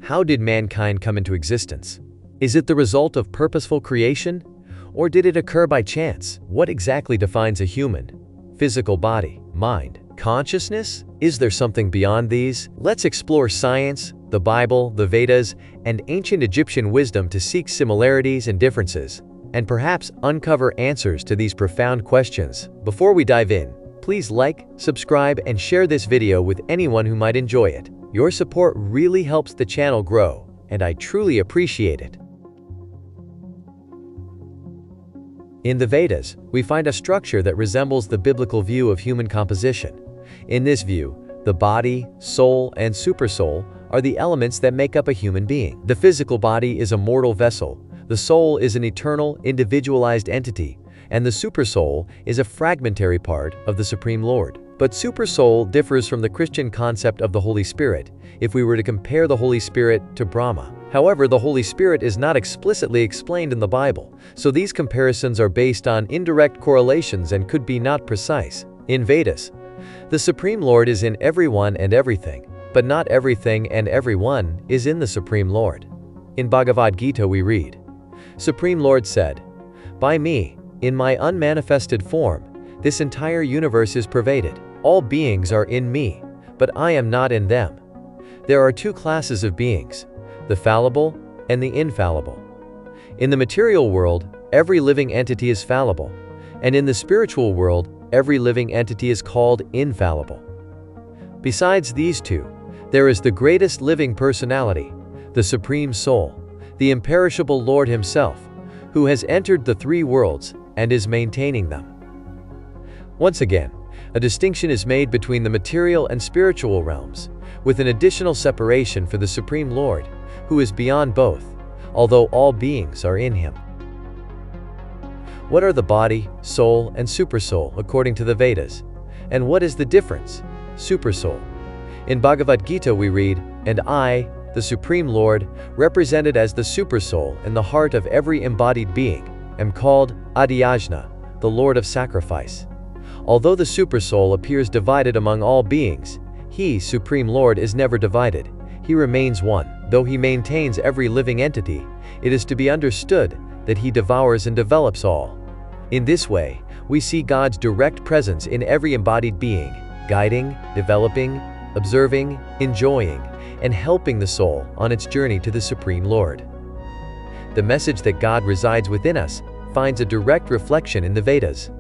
How did mankind come into existence? Is it the result of purposeful creation? Or did it occur by chance? What exactly defines a human? Physical body, mind, consciousness? Is there something beyond these? Let's explore science, the Bible, the Vedas, and ancient Egyptian wisdom to seek similarities and differences, and perhaps uncover answers to these profound questions. Before we dive in, please like, subscribe, and share this video with anyone who might enjoy it. Your support really helps the channel grow, and I truly appreciate it. In the Vedas, we find a structure that resembles the biblical view of human composition. In this view, the body, soul, and supersoul are the elements that make up a human being. The physical body is a mortal vessel, the soul is an eternal, individualized entity, and the supersoul is a fragmentary part of the Supreme Lord. But supersoul differs from the Christian concept of the Holy Spirit if we were to compare the Holy Spirit to Brahma. However, the Holy Spirit is not explicitly explained in the Bible, so these comparisons are based on indirect correlations and could be not precise. In Vedas, the Supreme Lord is in everyone and everything, but not everything and everyone is in the Supreme Lord. In Bhagavad Gita we read, Supreme Lord said, "By me, in my unmanifested form, this entire universe is pervaded. All beings are in me, but I am not in them. There are two classes of beings, the fallible and the infallible. In the material world, every living entity is fallible, and in the spiritual world, every living entity is called infallible. Besides these two, there is the greatest living personality, the Supreme Soul, the imperishable Lord Himself, who has entered the three worlds and is maintaining them." Once again, a distinction is made between the material and spiritual realms, with an additional separation for the Supreme Lord, who is beyond both, although all beings are in Him. What are the body, soul, and supersoul according to the Vedas? And what is the difference? Supersoul. In Bhagavad Gita we read, "And I, the Supreme Lord, represented as the supersoul in the heart of every embodied being, am called Adiyajna, the Lord of Sacrifice." Although the supersoul appears divided among all beings, He, Supreme Lord, is never divided. He remains one. Though He maintains every living entity, it is to be understood that He devours and develops all. In this way, we see God's direct presence in every embodied being, guiding, developing, observing, enjoying, and helping the soul on its journey to the Supreme Lord. The message that God resides within us finds a direct reflection in the Vedas.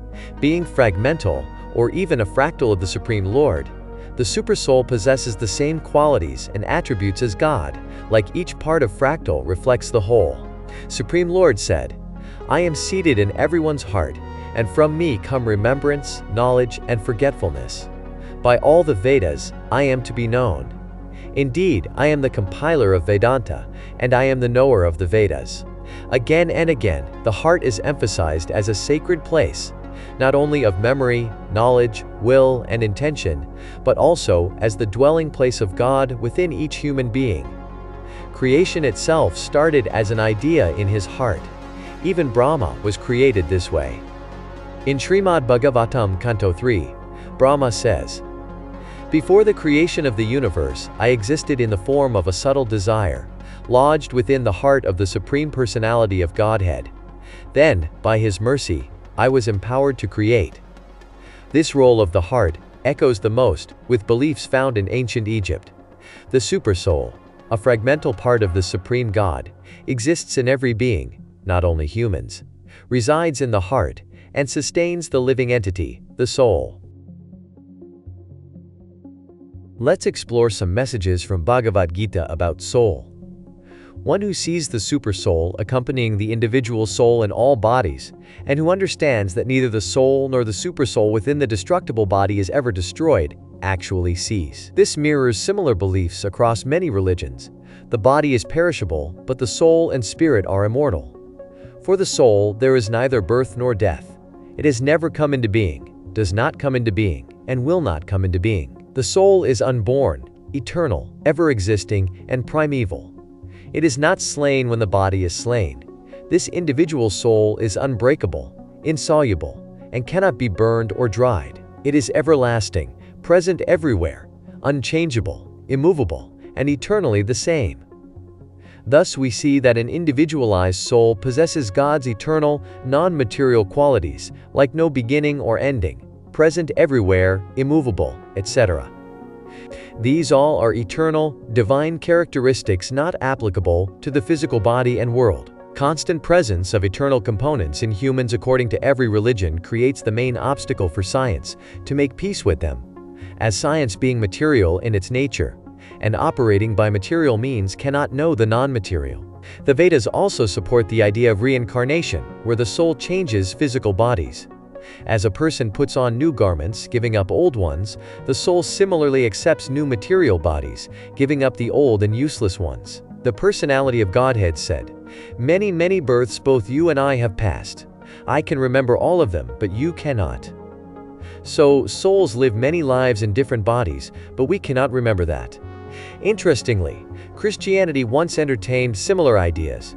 Being fragmental, or even a fractal of the Supreme Lord, the Supersoul possesses the same qualities and attributes as God, like each part of fractal reflects the whole. Supreme Lord said, "I am seated in everyone's heart, and from me come remembrance, knowledge, and forgetfulness. By all the Vedas, I am to be known. Indeed, I am the compiler of Vedanta, and I am the knower of the Vedas." Again and again, the heart is emphasized as a sacred place, not only of memory, knowledge, will, and intention, but also as the dwelling place of God within each human being. Creation itself started as an idea in His heart. Even Brahma was created this way. In Srimad Bhagavatam Canto 3, Brahma says, "Before the creation of the universe, I existed in the form of a subtle desire, lodged within the heart of the Supreme Personality of Godhead. Then, by His mercy, I was empowered to create." This role of the heart echoes the most with beliefs found in ancient Egypt. The Supersoul, a fragmental part of the Supreme God, exists in every being, not only humans, resides in the heart, and sustains the living entity, the soul. Let's explore some messages from Bhagavad Gita about soul. One who sees the supersoul accompanying the individual soul in all bodies, and who understands that neither the soul nor the supersoul within the destructible body is ever destroyed, actually sees. This mirrors similar beliefs across many religions. The body is perishable, but the soul and spirit are immortal. For the soul, there is neither birth nor death. It has never come into being, does not come into being, and will not come into being. The soul is unborn, eternal, ever-existing, and primeval. It is not slain when the body is slain. This individual soul is unbreakable, insoluble, and cannot be burned or dried. It is everlasting, present everywhere, unchangeable, immovable, and eternally the same. Thus we see that an individualized soul possesses God's eternal, non-material qualities, like no beginning or ending, present everywhere, immovable, etc. These all are eternal, divine characteristics not applicable to the physical body and world. Constant presence of eternal components in humans according to every religion creates the main obstacle for science to make peace with them, as science being material in its nature, and operating by material means cannot know the non-material. The Vedas also support the idea of reincarnation, where the soul changes physical bodies. As a person puts on new garments, giving up old ones, the soul similarly accepts new material bodies, giving up the old and useless ones. The personality of Godhead said, "Many, many births both you and I have passed. I can remember all of them, but you cannot." So, souls live many lives in different bodies, but we cannot remember that. Interestingly, Christianity once entertained similar ideas,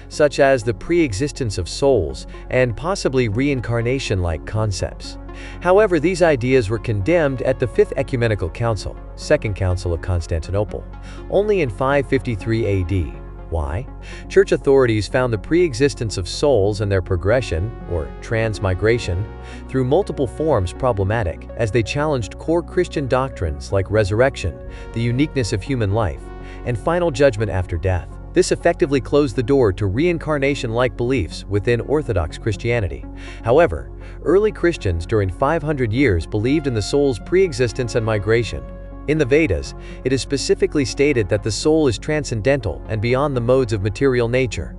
such as the pre-existence of souls and possibly reincarnation-like concepts. However, these ideas were condemned at the Fifth Ecumenical Council, Second Council of Constantinople, only in 553 AD. Why? Church authorities found the pre-existence of souls and their progression, or transmigration, through multiple forms problematic, as they challenged core Christian doctrines like resurrection, the uniqueness of human life, and final judgment after death. This effectively closed the door to reincarnation-like beliefs within Orthodox Christianity. However, early Christians during 500 years believed in the soul's pre-existence and migration. In the Vedas, it is specifically stated that the soul is transcendental and beyond the modes of material nature.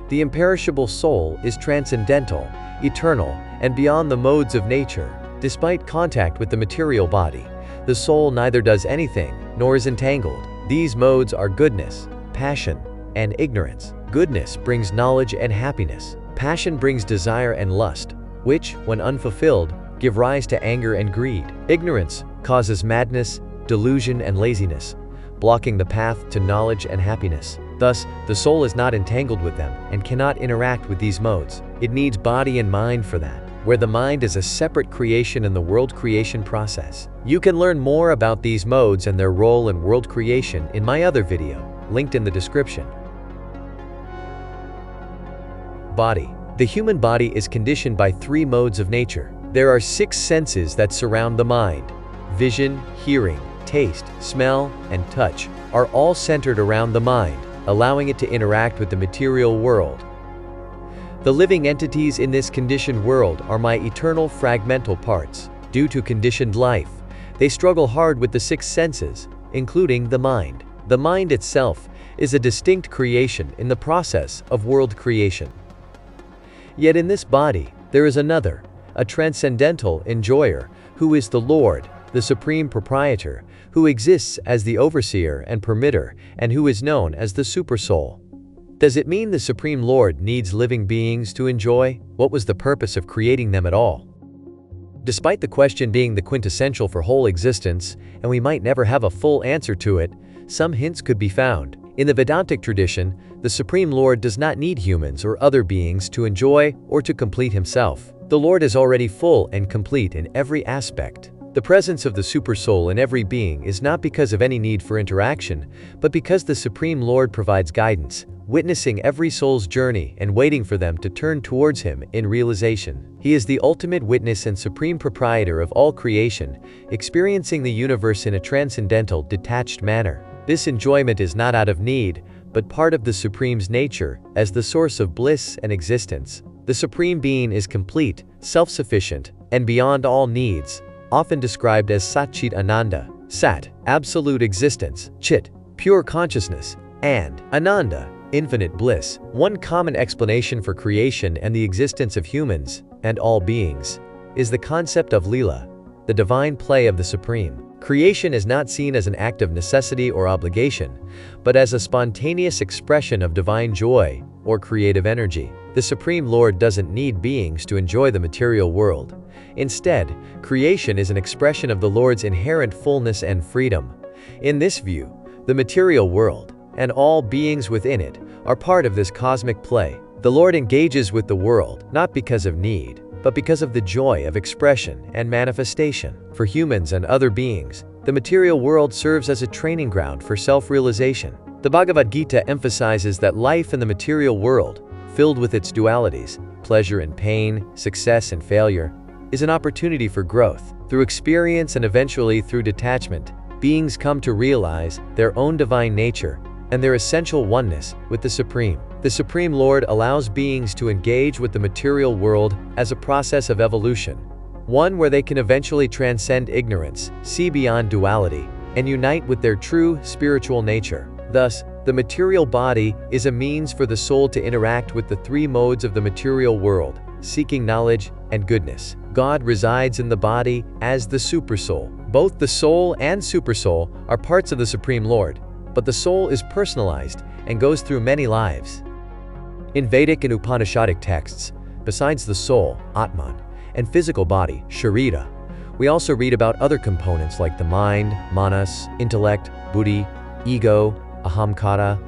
The imperishable soul is transcendental, eternal, and beyond the modes of nature. Despite contact with the material body, the soul neither does anything nor is entangled. These modes are goodness, passion, and ignorance. Goodness brings knowledge and happiness. Passion brings desire and lust, which, when unfulfilled, give rise to anger and greed. Ignorance causes madness, delusion, and laziness, blocking the path to knowledge and happiness. Thus, the soul is not entangled with them and cannot interact with these modes. It needs body and mind for that, where the mind is a separate creation in the world creation process. You can learn more about these modes and their role in world creation in my other video, linked in the description. Body. The human body is conditioned by 3 modes of nature. There are 6 senses that surround the mind. Vision, hearing, taste, smell, and touch are all centered around the mind, allowing it to interact with the material world. The living entities in this conditioned world are my eternal fragmental parts. Due to conditioned life, they struggle hard with the 6 senses, including the mind. The mind itself is a distinct creation in the process of world creation. Yet in this body, there is another, a transcendental enjoyer, who is the Lord, the supreme proprietor, who exists as the overseer and permitter, and who is known as the Supersoul. Does it mean the Supreme Lord needs living beings to enjoy? What was the purpose of creating them at all? Despite the question being the quintessential for whole existence, and we might never have a full answer to it, some hints could be found. In the Vedantic tradition, the Supreme Lord does not need humans or other beings to enjoy or to complete himself. The Lord is already full and complete in every aspect. The presence of the Supersoul in every being is not because of any need for interaction, but because the Supreme Lord provides guidance, witnessing every soul's journey and waiting for them to turn towards Him in realization. He is the ultimate witness and supreme proprietor of all creation, experiencing the universe in a transcendental, detached manner. This enjoyment is not out of need, but part of the Supreme's nature as the source of bliss and existence. The Supreme Being is complete, self-sufficient, and beyond all needs, often described as Satchit Ananda, Sat, absolute existence, Chit, pure consciousness, and Ananda, infinite bliss. One common explanation for creation and the existence of humans, and all beings, is the concept of Leela, the divine play of the Supreme. Creation is not seen as an act of necessity or obligation, but as a spontaneous expression of divine joy or creative energy. The Supreme Lord doesn't need beings to enjoy the material world. Instead, creation is an expression of the Lord's inherent fullness and freedom. In this view, the material world, and all beings within it, are part of this cosmic play. The Lord engages with the world, not because of need, but because of the joy of expression and manifestation. For humans and other beings, the material world serves as a training ground for self-realization. The Bhagavad Gita emphasizes that life in the material world, filled with its dualities, pleasure and pain, success and failure, is an opportunity for growth. Through experience and eventually through detachment, beings come to realize their own divine nature and their essential oneness with the Supreme. The Supreme Lord allows beings to engage with the material world as a process of evolution, one where they can eventually transcend ignorance, see beyond duality, and unite with their true spiritual nature. Thus, the material body is a means for the soul to interact with the three modes of the material world, seeking knowledge and goodness. God resides in the body as the Supersoul. Both the soul and Supersoul are parts of the Supreme Lord, but the soul is personalized and goes through many lives. In Vedic and Upanishadic texts, besides the soul, Atman, and physical body, Sharira, we also read about other components like the mind, manas, intellect, buddhi, ego, ahamkara,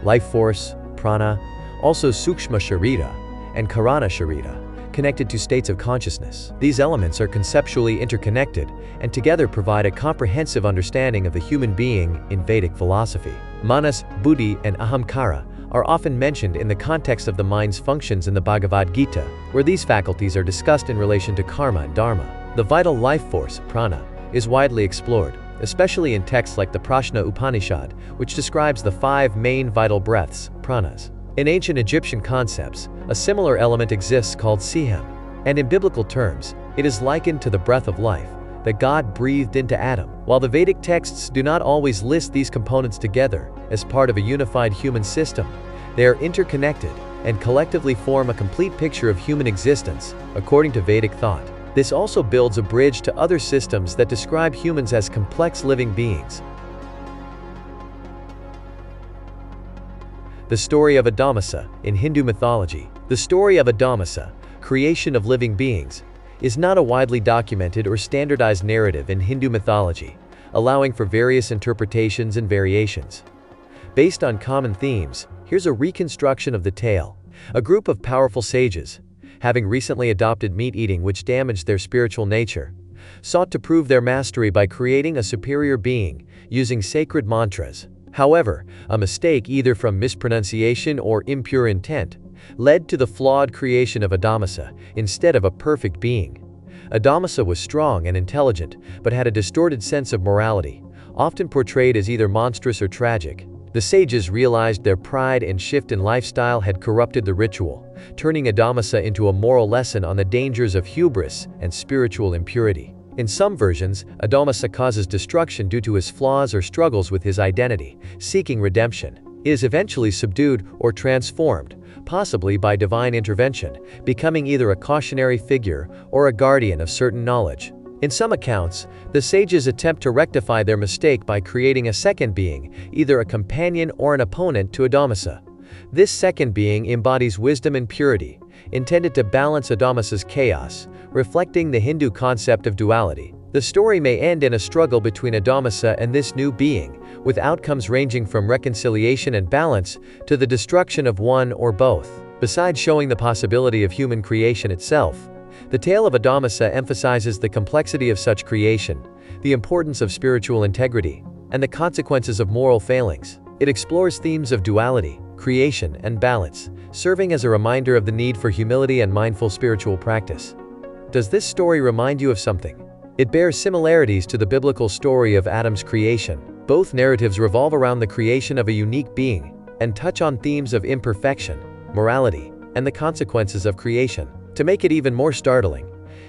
life force, prana, also sukshma sharira, and karana sharira, connected to states of consciousness. These elements are conceptually interconnected and together provide a comprehensive understanding of the human being in Vedic philosophy. Manas, buddhi, and ahamkara are often mentioned in the context of the mind's functions in the Bhagavad Gita, where these faculties are discussed in relation to karma and dharma. The vital life force, prana, is widely explored, especially in texts like the Prashna Upanishad, which describes the 5 main vital breaths, pranas. In ancient Egyptian concepts, a similar element exists called sihem, and in biblical terms, it is likened to the breath of life that God breathed into Adam. While the Vedic texts do not always list these components together as part of a unified human system, they are interconnected and collectively form a complete picture of human existence, according to Vedic thought. This also builds a bridge to other systems that describe humans as complex living beings. The story of Adamasa in Hindu mythology. The story of Adamasa, creation of living beings, is not a widely documented or standardized narrative in Hindu mythology, allowing for various interpretations and variations. Based on common themes, here's a reconstruction of the tale. A group of powerful sages, having recently adopted meat-eating which damaged their spiritual nature, sought to prove their mastery by creating a superior being using sacred mantras. However, a mistake either from mispronunciation or impure intent led to the flawed creation of Adamasa instead of a perfect being. Adamasa was strong and intelligent, but had a distorted sense of morality, often portrayed as either monstrous or tragic. The sages realized their pride and shift in lifestyle had corrupted the ritual, turning Adamasa into a moral lesson on the dangers of hubris and spiritual impurity. In some versions, Adamasa causes destruction due to his flaws or struggles with his identity, seeking redemption. He is eventually subdued or transformed, possibly by divine intervention, becoming either a cautionary figure or a guardian of certain knowledge. In some accounts, the sages attempt to rectify their mistake by creating a second being, either a companion or an opponent to Adamasa. This second being embodies wisdom and purity, intended to balance Adamasa's chaos, reflecting the Hindu concept of duality. The story may end in a struggle between Adamasa and this new being, with outcomes ranging from reconciliation and balance to the destruction of one or both. Besides showing the possibility of human creation itself, the tale of Adamasa emphasizes the complexity of such creation, the importance of spiritual integrity, and the consequences of moral failings. It explores themes of duality, creation, and balance, serving as a reminder of the need for humility and mindful spiritual practice. Does this story remind you of something? It bears similarities to the biblical story of Adam's creation. Both narratives revolve around the creation of a unique being and touch on themes of imperfection, morality, and the consequences of creation. To make it even more startling,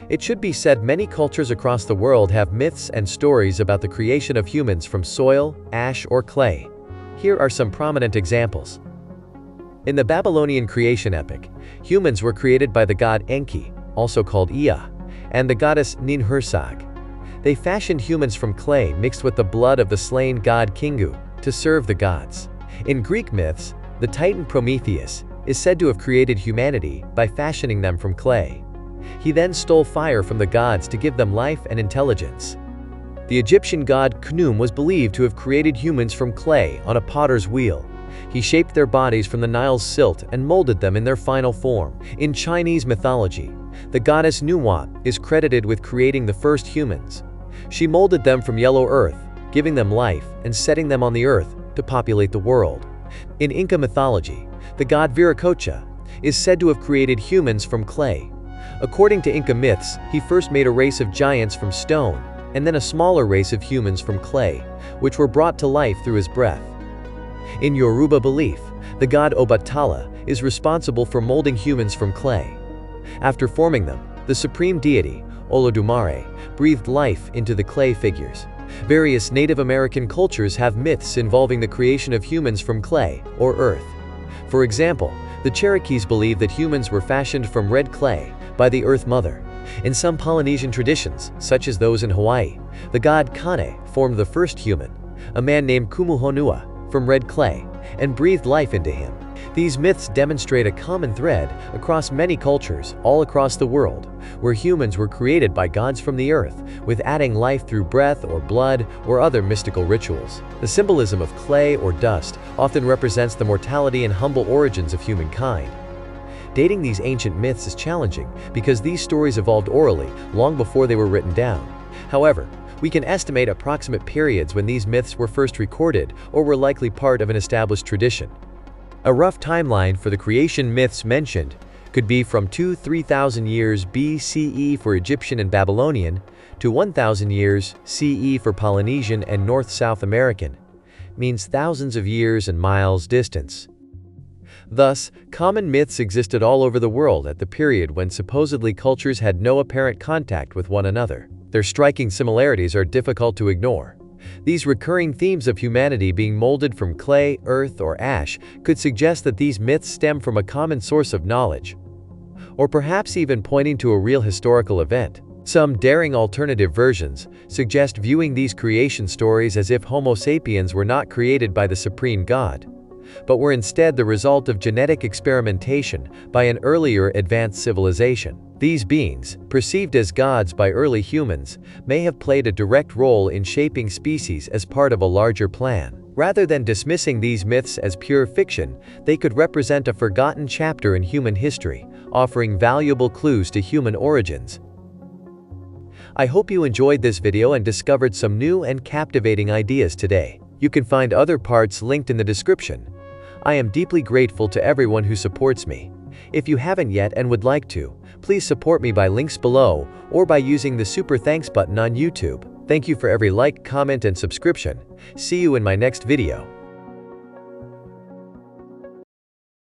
it should be said many cultures across the world have myths and stories about the creation of humans from soil, ash, or clay. Here are some prominent examples. In the Babylonian creation epic, humans were created by the god Enki, also called Ea, and the goddess Ninhursag. They fashioned humans from clay mixed with the blood of the slain god Kingu to serve the gods. In Greek myths, the titan Prometheus is said to have created humanity by fashioning them from clay. He then stole fire from the gods to give them life and intelligence. The Egyptian god Khnum was believed to have created humans from clay on a potter's wheel. He shaped their bodies from the Nile's silt and molded them in their final form. In Chinese mythology, the goddess Nuwa is credited with creating the first humans. She molded them from yellow earth, giving them life and setting them on the earth to populate the world. In Inca mythology, the god Viracocha is said to have created humans from clay. According to Inca myths, he first made a race of giants from stone, and then a smaller race of humans from clay, which were brought to life through his breath. In Yoruba belief, the god Obatala is responsible for molding humans from clay. After forming them, the supreme deity, Olodumare, breathed life into the clay figures. Various Native American cultures have myths involving the creation of humans from clay, or earth. For example, the Cherokees believe that humans were fashioned from red clay by the Earth Mother. In some Polynesian traditions, such as those in Hawaii, the god Kane formed the first human, a man named Kumuhonua, from red clay, and breathed life into him. These myths demonstrate a common thread across many cultures all across the world, where humans were created by gods from the earth, with adding life through breath or blood or other mystical rituals. The symbolism of clay or dust often represents the mortality and humble origins of humankind. Dating these ancient myths is challenging because these stories evolved orally long before they were written down. However, we can estimate approximate periods when these myths were first recorded or were likely part of an established tradition. A rough timeline for the creation myths mentioned could be from 2,000–3,000 years BCE for Egyptian and Babylonian to 1,000 years CE for Polynesian and North-South American, means thousands of years and miles distance. Thus, common myths existed all over the world at the period when supposedly cultures had no apparent contact with one another. Their striking similarities are difficult to ignore. These recurring themes of humanity being molded from clay, earth, or ash could suggest that these myths stem from a common source of knowledge, or perhaps even pointing to a real historical event. Some daring alternative versions suggest viewing these creation stories as if Homo sapiens were not created by the supreme God, but were instead the result of genetic experimentation by an earlier advanced civilization. These beings, perceived as gods by early humans, may have played a direct role in shaping species as part of a larger plan. Rather than dismissing these myths as pure fiction, they could represent a forgotten chapter in human history, offering valuable clues to human origins. I hope you enjoyed this video and discovered some new and captivating ideas today. You can find other parts linked in the description. I am deeply grateful to everyone who supports me. If you haven't yet and would like to, please support me by links below or by using the super thanks button on YouTube. Thank you for every like, comment, and subscription. See you in my next video.